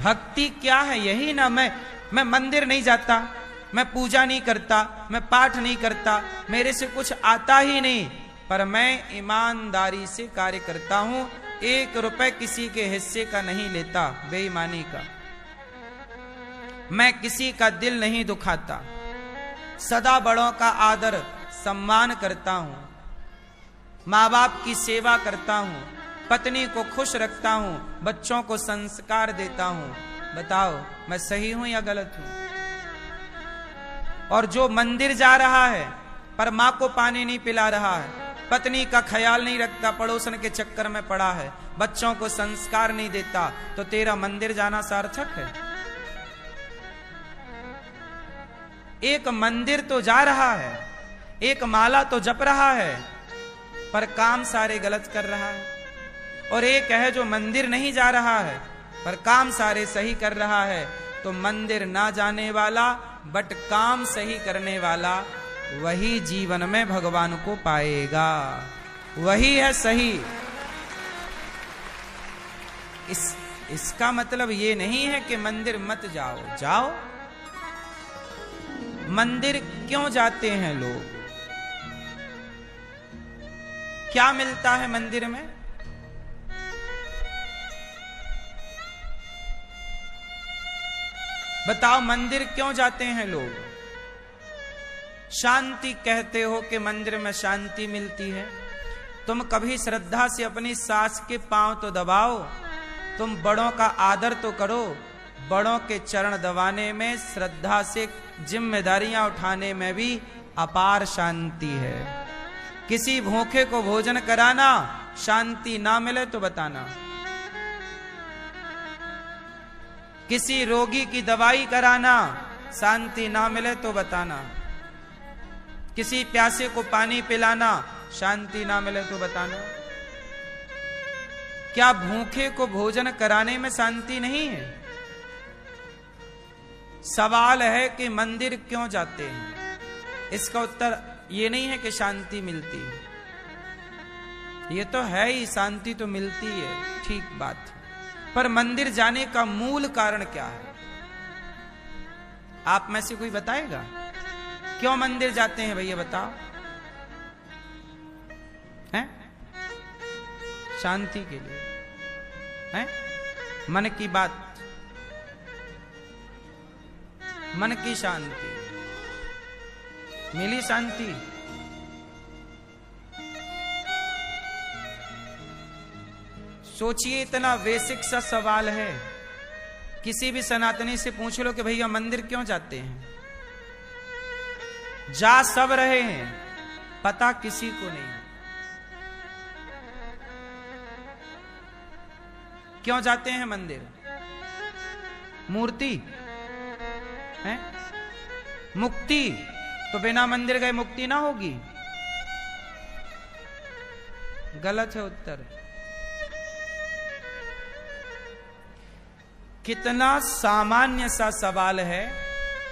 भक्ति क्या है? यही ना। मैं मंदिर नहीं जाता, मैं पूजा नहीं करता, मैं पाठ नहीं करता, मेरे से कुछ आता ही नहीं, पर मैं ईमानदारी से कार्य करता हूं, 1 रुपए किसी के हिस्से का नहीं लेता, बेईमानी का। मैं किसी का दिल नहीं दुखाता, सदा बड़ों का आदर सम्मान करता हूं, माँ बाप की सेवा करता हूं, पत्नी को खुश रखता हूं, बच्चों को संस्कार देता हूं। बताओ मैं सही हूं या गलत हूं? और जो मंदिर जा रहा है पर माँ को पानी नहीं पिला रहा है, पत्नी का ख्याल नहीं रखता, पड़ोसन के चक्कर में पड़ा है, बच्चों को संस्कार नहीं देता, तो तेरा मंदिर जाना सार्थक है? एक मंदिर तो जा रहा है, एक माला तो जप रहा है, पर काम सारे गलत कर रहा है। और एक है जो मंदिर नहीं जा रहा है पर काम सारे सही कर रहा है। तो मंदिर ना जाने वाला बट काम सही करने वाला, वही जीवन में भगवान को पाएगा, वही है सही। इसका मतलब ये नहीं है कि मंदिर मत जाओ, जाओ। मंदिर क्यों जाते हैं लोग? क्या मिलता है मंदिर में? बताओ, मंदिर क्यों जाते हैं लोग? शांति कहते हो कि मंदिर में शांति मिलती है। तुम कभी श्रद्धा से अपनी सास के पांव तो दबाओ, तुम बड़ों का आदर तो करो। बड़ों के चरण दबाने में, श्रद्धा से जिम्मेदारियां उठाने में भी अपार शांति है। किसी भूखे को भोजन कराना, शांति ना मिले तो बताना। किसी रोगी की दवाई कराना, शांति ना मिले तो बताना। किसी प्यासे को पानी पिलाना, शांति ना मिले तो बताना। क्या भूखे को भोजन कराने में शांति नहीं है? सवाल है कि मंदिर क्यों जाते हैं? इसका उत्तर ये नहीं है कि शांति मिलती है। ये तो है ही, शांति तो मिलती है, ठीक बात है, पर मंदिर जाने का मूल कारण क्या है? आप में से कोई बताएगा? क्यों मंदिर जाते हैं भैया, बताओ। हैं? शांति के लिए, हैं? मन की बात, मन की शांति। मिली शांति? सोचिए, इतना बेसिक सा सवाल है। किसी भी सनातनी से पूछ लो कि भैया मंदिर क्यों जाते हैं? जा सब रहे हैं, पता किसी को नहीं। क्यों जाते हैं मंदिर? मूर्ति है? मुक्ति? तो बिना मंदिर गए मुक्ति ना होगी। गलत है उत्तर। कितना सामान्य सा सवाल है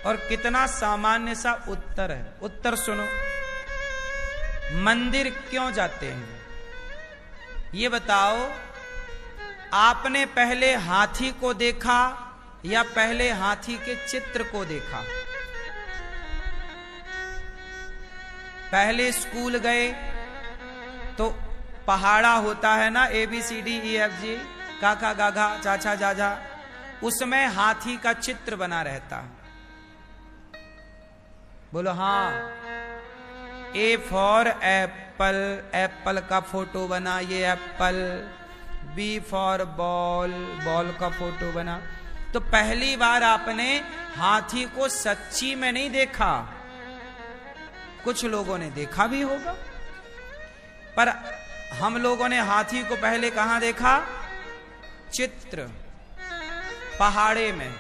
और कितना सामान्य सा उत्तर है। उत्तर सुनो। मंदिर क्यों जाते हैं? ये बताओ, आपने पहले हाथी को देखा या पहले हाथी के चित्र को देखा? पहले स्कूल गए तो पहाड़ा होता है ना, ABCDEFG, काका गाघा चाचा जाजा, उसमें हाथी का चित्र बना रहता। बोलो हाँ। A फॉर एप्पल, एप्पल का फोटो बना, ये Apple. B for ball, ball का फोटो बना। तो पहली बार आपने हाथी को सच्ची में नहीं देखा, कुछ लोगों ने देखा भी होगा, पर हम लोगों ने हाथी को पहले कहां देखा? चित्र, पहाड़े में।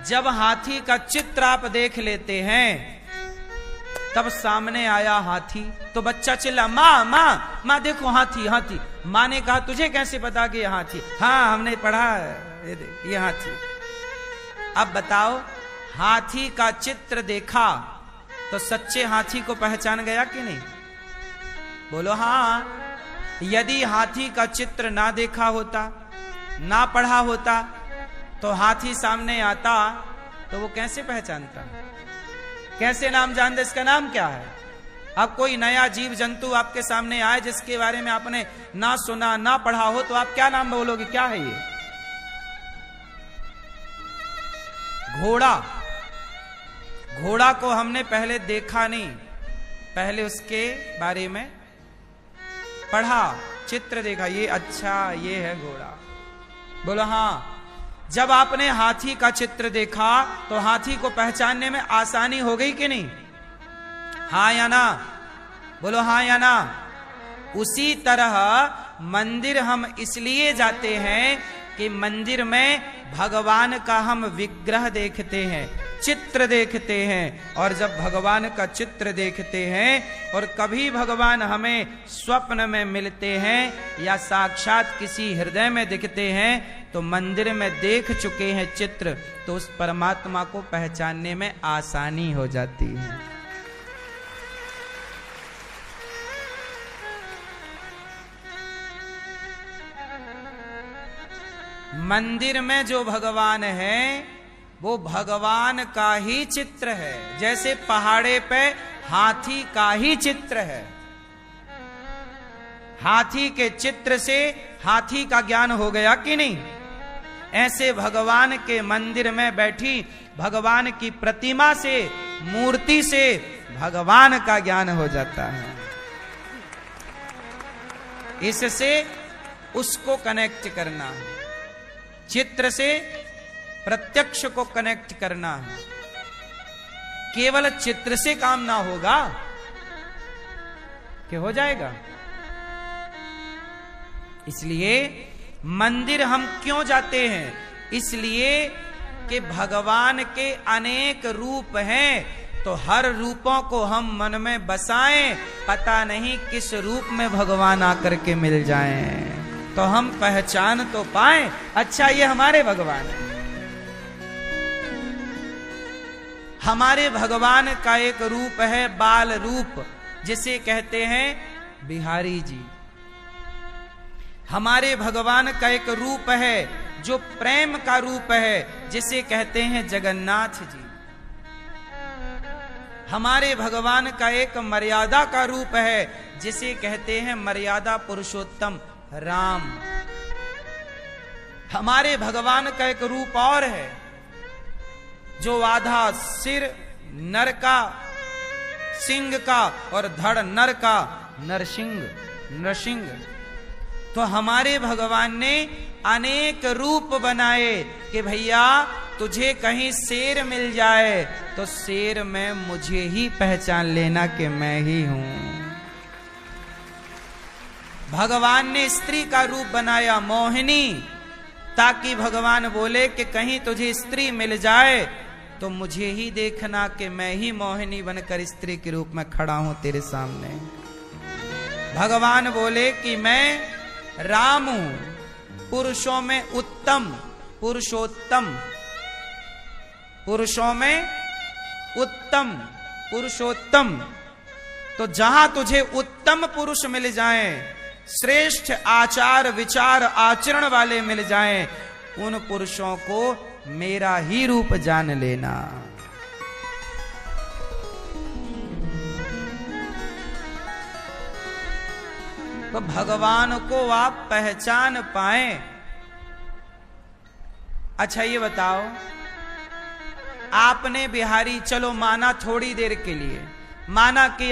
जब हाथी का चित्र आप देख लेते हैं, तब सामने आया हाथी, तो बच्चा चिल्ला, माँ माँ माँ देखो हाथी हाथी। माँ ने कहा, तुझे कैसे पता कि ये हाथी? हाँ हमने पढ़ा है, ये हाथी। अब बताओ, हाथी का चित्र देखा तो सच्चे हाथी को पहचान गया कि नहीं? बोलो हाँ। यदि हाथी का चित्र ना देखा होता, ना पढ़ा होता, तो हाथी सामने आता तो वो कैसे पहचानता, कैसे नाम जानता, इसका नाम क्या है? अब कोई नया जीव जंतु आपके सामने आए जिसके बारे में आपने ना सुना ना पढ़ा हो, तो आप क्या नाम बोलोगे, क्या है ये? घोड़ा। घोड़ा को हमने पहले देखा नहीं, पहले उसके बारे में पढ़ा, चित्र देखा, ये अच्छा ये है घोड़ा। बोलो हाँ। जब आपने हाथी का चित्र देखा तो हाथी को पहचानने में आसानी हो गई कि नहीं? हाँ या ना? बोलो हाँ या ना? उसी तरह मंदिर हम इसलिए जाते हैं कि मंदिर में भगवान का हम विग्रह देखते हैं, चित्र देखते हैं। और जब भगवान का चित्र देखते हैं और कभी भगवान हमें स्वप्न में मिलते हैं या साक्षात किसी हृदय में दिखते हैं, तो मंदिर में देख चुके हैं चित्र, तो उस परमात्मा को पहचानने में आसानी हो जाती है। मंदिर में जो भगवान है वो भगवान का ही चित्र है, जैसे पहाड़े पे हाथी का ही चित्र है। हाथी के चित्र से हाथी का ज्ञान हो गया कि नहीं? ऐसे भगवान के मंदिर में बैठी भगवान की प्रतिमा से, मूर्ति से भगवान का ज्ञान हो जाता है। इससे उसको कनेक्ट करना है, चित्र से प्रत्यक्ष को कनेक्ट करना है। केवल चित्र से काम ना होगा, क्या हो जाएगा? इसलिए मंदिर हम क्यों जाते हैं? इसलिए कि भगवान के अनेक रूप हैं, तो हर रूपों को हम मन में बसाएं, पता नहीं किस रूप में भगवान आकर के मिल जाएं, तो हम पहचान तो पाएं, अच्छा ये हमारे भगवान है। हमारे भगवान का एक रूप है बाल रूप, जिसे कहते हैं बिहारी जी। हमारे भगवान का एक रूप है जो प्रेम का रूप है, जिसे कहते हैं जगन्नाथ जी। हमारे भगवान का एक मर्यादा का रूप है, जिसे कहते हैं मर्यादा पुरुषोत्तम राम। हमारे भगवान का एक रूप और है जो आधा सिर नर का, सिंह का, और धड़ नर का, नरसिंह। तो हमारे भगवान ने अनेक रूप बनाए कि भैया तुझे कहीं शेर मिल जाए तो शेर में मुझे ही पहचान लेना कि मैं ही हूं। भगवान ने स्त्री का रूप बनाया मोहिनी, ताकि भगवान बोले कि कहीं तुझे स्त्री मिल जाए तो मुझे ही देखना कि मैं ही मोहिनी बनकर स्त्री के रूप में खड़ा हूं तेरे सामने। भगवान बोले कि मैं राम हूं, पुरुषों में उत्तम, पुरुषोत्तम, पुरुषों में उत्तम, पुरुषोत्तम। तो जहां तुझे उत्तम पुरुष मिल जाएं, श्रेष्ठ आचार विचार आचरण वाले मिल जाएं, उन पुरुषों को मेरा ही रूप जान लेना। तो भगवान को आप पहचान पाएं। अच्छा ये बताओ, आपने बिहारी, चलो माना थोड़ी देर के लिए, माना कि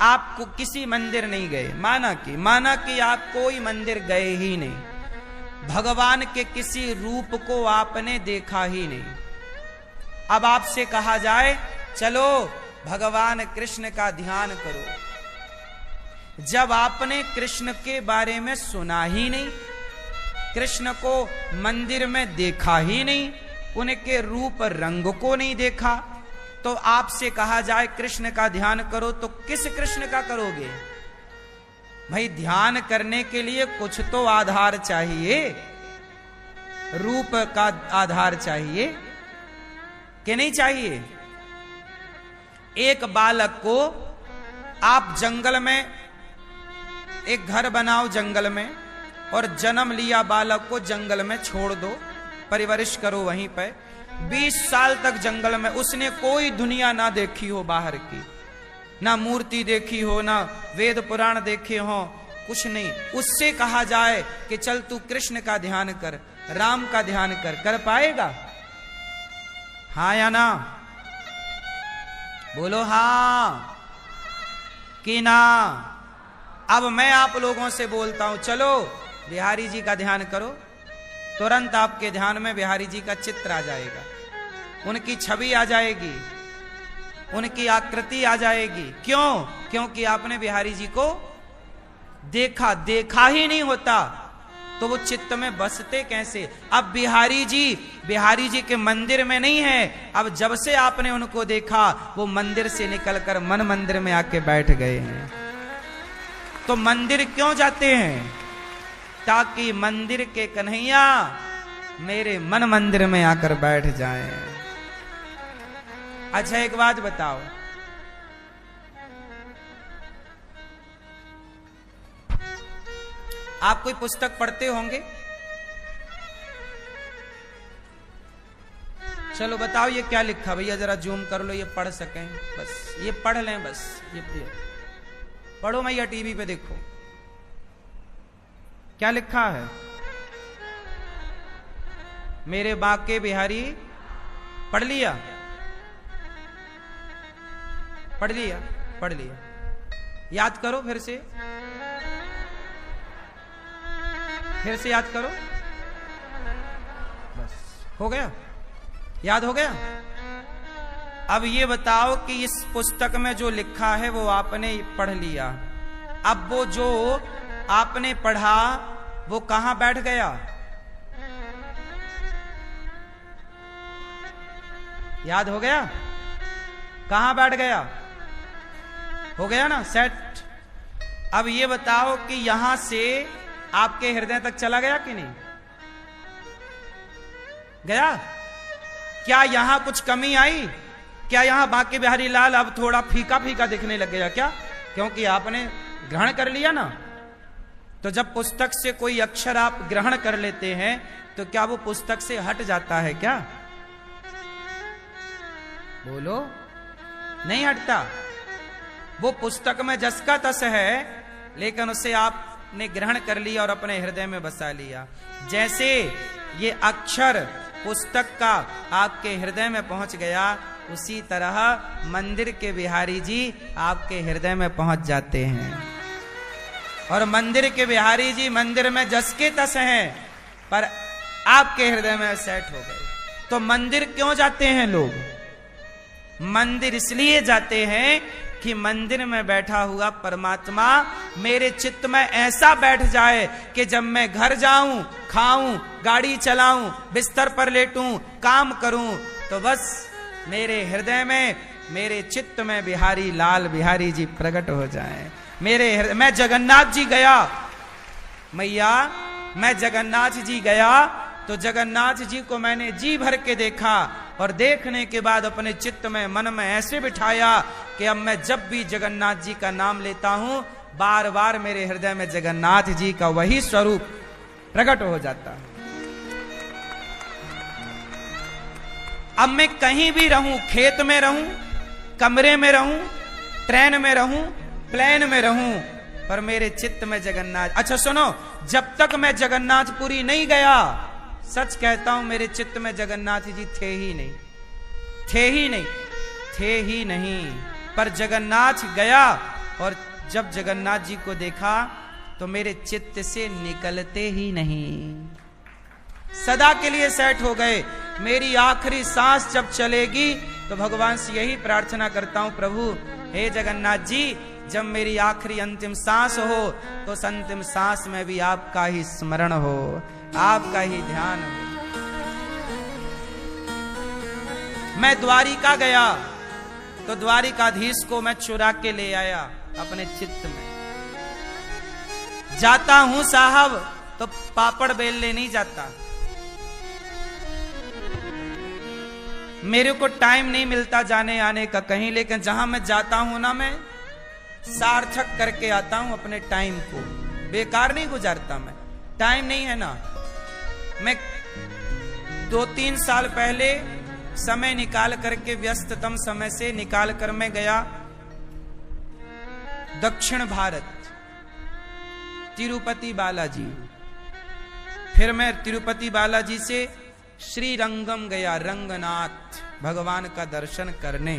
आपको किसी मंदिर नहीं गए, माना कि आप कोई मंदिर गए ही नहीं, भगवान के किसी रूप को आपने देखा ही नहीं। अब आपसे कहा जाए चलो भगवान कृष्ण का ध्यान करो, जब आपने कृष्ण के बारे में सुना ही नहीं, कृष्ण को मंदिर में देखा ही नहीं, उनके रूप रंग को नहीं देखा, तो आपसे कहा जाए कृष्ण का ध्यान करो तो किस कृष्ण का करोगे? भाई ध्यान करने के लिए कुछ तो आधार चाहिए, रूप का आधार चाहिए कि नहीं चाहिए? एक बालक को आप जंगल में एक घर बनाओ जंगल में, और जन्म लिया बालक को जंगल में छोड़ दो, परिवरिश करो वहीं पे। 20 साल तक जंगल में उसने कोई दुनिया ना देखी हो बाहर की, ना मूर्ति देखी हो, ना वेद पुराण देखे हो, कुछ नहीं। उससे कहा जाए कि चल तू कृष्ण का ध्यान कर, राम का ध्यान कर पाएगा? हाँ या ना? बोलो हाँ कि ना। अब मैं आप लोगों से बोलता हूं, चलो बिहारी जी का ध्यान करो, तुरंत आपके ध्यान में बिहारी जी का चित्र आ जाएगा, उनकी छवि आ जाएगी, उनकी आकृति आ जाएगी। क्यों? क्योंकि आपने बिहारी जी को देखा ही नहीं होता तो वो चित्त में बसते कैसे? अब बिहारी जी के मंदिर में नहीं है, अब जब से आपने उनको देखा वो मंदिर से निकलकर मन मंदिर में आके बैठ गए हैं। तो मंदिर क्यों जाते हैं? ताकि मंदिर के कन्हैया मेरे मन मंदिर में आकर बैठ जाएं। अच्छा एक बात बताओ, आप कोई पुस्तक पढ़ते होंगे? चलो बताओ ये क्या लिखा? भैया जरा जूम कर लो, ये पढ़ सकें, बस ये पढ़ लें, बस ये पढ़ो भैया, टीवी पे देखो क्या लिखा है। मेरे बाके बिहारी, पढ़ लिया? पढ़ लिया? पढ़ लिया? याद करो फिर से याद करो, बस हो गया, याद हो गया। अब ये बताओ कि इस पुस्तक में जो लिखा है वो आपने पढ़ लिया, अब वो जो आपने पढ़ा वो कहां बैठ गया? याद हो गया? कहां बैठ गया? हो गया ना सेट? अब ये बताओ कि यहां से आपके हृदय तक चला गया कि नहीं गया? क्या यहां कुछ कमी आई? क्या यहां बांके बिहारी लाल अब थोड़ा फीका फीका दिखने लग गया क्या? क्योंकि आपने ग्रहण कर लिया ना। तो जब पुस्तक से कोई अक्षर आप ग्रहण कर लेते हैं तो क्या वो पुस्तक से हट जाता है क्या? बोलो, नहीं हटता। वो पुस्तक में जस का तस है, लेकिन उसे आपने ग्रहण कर लिया और अपने हृदय में बसा लिया। जैसे ये अक्षर पुस्तक का आपके हृदय में पहुंच गया, उसी तरह मंदिर के बिहारी जी आपके हृदय में पहुंच जाते हैं। और मंदिर के बिहारी जी मंदिर में जस के तस हैं, पर आपके हृदय में सेट हो गए। तो मंदिर क्यों जाते हैं लोग? मंदिर इसलिए जाते हैं कि मंदिर में बैठा हुआ परमात्मा मेरे चित्त में ऐसा बैठ जाए कि जब मैं घर जाऊं, खाऊं, गाड़ी चलाऊं, बिस्तर पर लेटूं, काम करूं, तो बस मेरे हृदय में, मेरे चित्त में बिहारी लाल बिहारी जी प्रकट हो जाएं। मैं जगन्नाथ जी गया, मैया मैं जगन्नाथ जी गया तो जगन्नाथ जी को मैंने जी भर के देखा, और देखने के बाद अपने चित्त में, मन में ऐसे बिठाया कि अब मैं जब भी जगन्नाथ जी का नाम लेता हूं, बार बार मेरे हृदय में जगन्नाथ जी का वही स्वरूप प्रकट हो जाता है। अब मैं कहीं भी रहूं, खेत में रहूं, कमरे में रहूं, ट्रेन में रहूं, प्लेन में रहूं, पर मेरे चित्त में जगन्नाथ। अच्छा सुनो, जब तक मैं जगन्नाथपुरी नहीं गया, सच कहता हूं मेरे चित्त में जगन्नाथ जी थे ही नहीं। पर जगन्नाथ गया और जब जगन्नाथ जी को देखा तो मेरे चित्त से निकलते ही नहीं, सदा के लिए सेट हो गए। मेरी आखिरी सांस जब चलेगी तो भगवान से यही प्रार्थना करता हूं, प्रभु हे जगन्नाथ जी, जब मेरी आखिरी अंतिम सांस हो तो उस अंतिम सांस में भी आपका ही स्मरण हो, आपका ही ध्यान हो। मैं द्वारिका गया तो द्वारिकाधीश को मैं चुरा के ले आया अपने चित्त में। जाता हूं साहब तो पापड़ बेलने नहीं जाता, मेरे को टाइम नहीं मिलता जाने आने का कहीं, लेकिन जहां मैं जाता हूं ना, मैं सार्थक करके आता हूं अपने टाइम को, बेकार नहीं गुजारता। मैं टाइम नहीं है ना, मैं 2-3 साल पहले समय निकाल करके, व्यस्ततम समय से निकाल कर मैं गया दक्षिण भारत, तिरुपति बालाजी। फिर मैं तिरुपति बालाजी से श्री रंगम गया, रंगनाथ भगवान का दर्शन करने।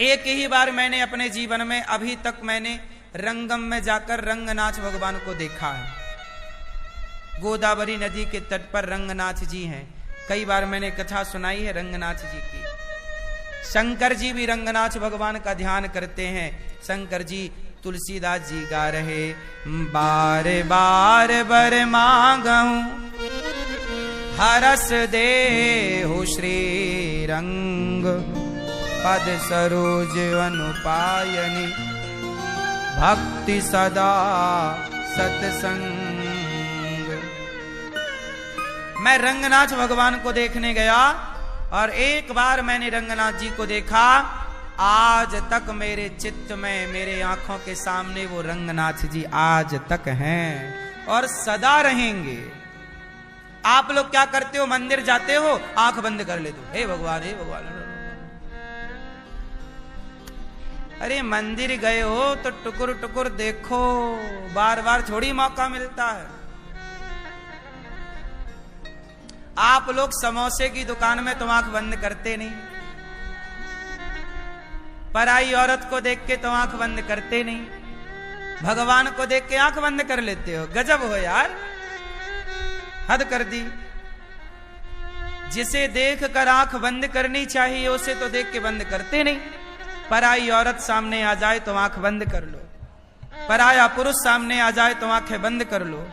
एक ही बार मैंने अपने जीवन में अभी तक मैंने रंगम में जाकर रंगनाथ भगवान को देखा है। गोदावरी नदी के तट पर रंगनाथ जी हैं। कई बार मैंने कथा सुनाई है रंगनाथ जी की। शंकर जी भी रंगनाथ भगवान का ध्यान करते हैं। शंकर जी, तुलसीदास जी गा रहे, बार बार बर मांगऊं हरस दे हो श्री रंग, पद सरोज अनुपायनी, भक्ति सदा सत्संग। मैं रंगनाथ भगवान को देखने गया और एक बार मैंने रंगनाथ जी को देखा। आज तक मेरे चित्त में, मेरे आंखों के सामने वो रंगनाथ जी आज तक हैं और सदा रहेंगे। आप लोग क्या करते हो? मंदिर जाते हो, आंख बंद कर लेते हो, हे भगवान हे भगवान। अरे मंदिर गए हो तो टुकुर टुकुर देखो, बार बार थोड़ी मौका मिलता है। आप लोग समोसे की दुकान में तो आंख बंद करते नहीं, पराई औरत को देख के तो आंख बंद करते नहीं, भगवान को देख के आंख बंद कर लेते हो। गजब हो यार, हद कर दी। जिसे देख कर आंख बंद करनी चाहिए उसे तो देख के बंद करते नहीं। पराई औरत सामने आ जाए तो आंख बंद कर लो, पराया पुरुष सामने आ जाए तो आंखें बंद कर लो।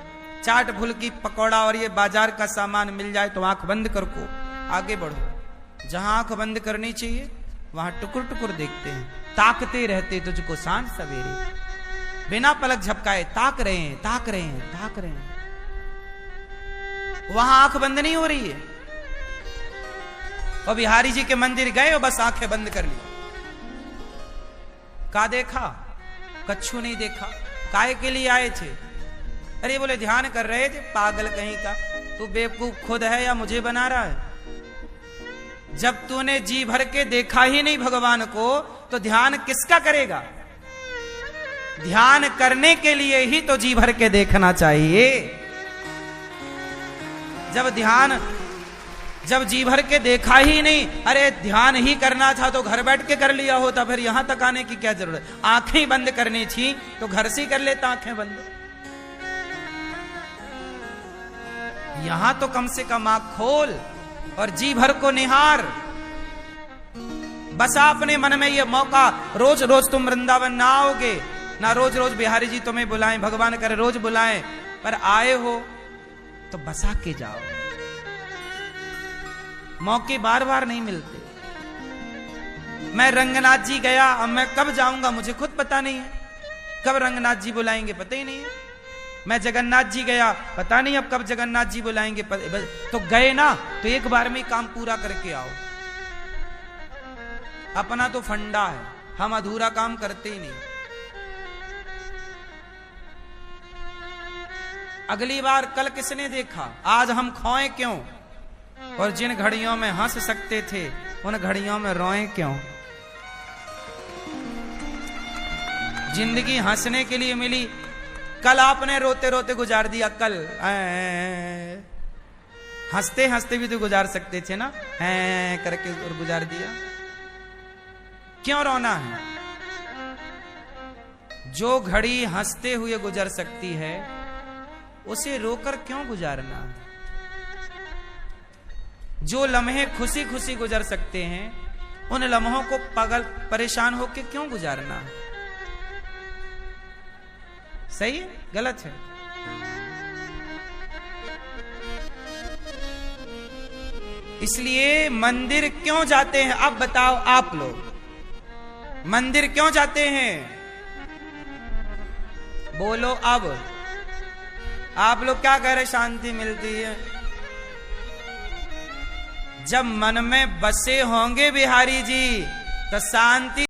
चाट फुल्की पकौड़ा और ये बाजार का सामान मिल जाए तो आंख बंद कर को आगे बढ़ो। जहां आंख बंद करनी चाहिए वहां टुकुर टुकुर देखते हैं, ताकते रहते तुझको सांझ सवेरे, बिना पलक झपकाए ताक रहे हैं, ताक रहे हैं, ताक रहे हैं। वहां आंख बंद नहीं हो रही है। और बिहारी जी के मंदिर गए और बस आंखें बंद कर ली। का देखा? कच्छू नहीं देखा। काहे के लिए आए थे? अरे बोले ध्यान कर रहे थे। पागल कहीं का, तू बेवकूफ खुद है या मुझे बना रहा है? जब तूने जी भर के देखा ही नहीं भगवान को तो ध्यान किसका करेगा? ध्यान करने के लिए ही तो जी भर के देखना चाहिए। जब जी भर के देखा ही नहीं, अरे ध्यान ही करना था तो घर बैठ के कर लिया होता, फिर यहां तक आने की क्या जरूरत? आंखें बंद करनी थी तो घर से कर लेता आंखें बंद। यहां तो कम से कम आंख खोल और जी भर को निहार। बस अपने मन में ये मौका, रोज रोज तुम वृंदावन ना आओगे, ना रोज रोज बिहारी जी तुम्हें बुलाएं, भगवान करे रोज बुलाएं, पर आए हो तो बसा के जाओ। मौके बार बार नहीं मिलते। मैं रंगनाथ जी गया, अब मैं कब जाऊंगा मुझे खुद पता नहीं है। कब रंगनाथ जी बुलाएंगे पता ही नहीं है। मैं जगन्नाथ जी गया, पता नहीं अब कब जगन्नाथ जी बुलाएंगे। तो गए ना तो एक बार में काम पूरा करके आओ। अपना तो फंडा है, हम अधूरा काम करते ही नहीं। अगली बार कल किसने देखा? आज हम खोए क्यों? और जिन घड़ियों में हंस सकते थे उन घड़ियों में रोए क्यों? जिंदगी हंसने के लिए मिली, कल आपने रोते रोते गुजार दिया। कल हंसते हंसते भी तो गुजार सकते थे ना, करके और गुजार दिया। क्यों रोना है? जो घड़ी हंसते हुए गुजर सकती है उसे रोकर क्यों गुजारना? जो लम्हे खुशी खुशी गुजर सकते हैं उन लम्हों को पागल परेशान होकर क्यों गुजारना? सही है गलत है? इसलिए मंदिर क्यों जाते हैं? अब बताओ आप लोग, मंदिर क्यों जाते हैं? बोलो अब। आप लोग क्या कह रहे? शांति मिलती है। जब मन में बसे होंगे बिहारी जी तो शांति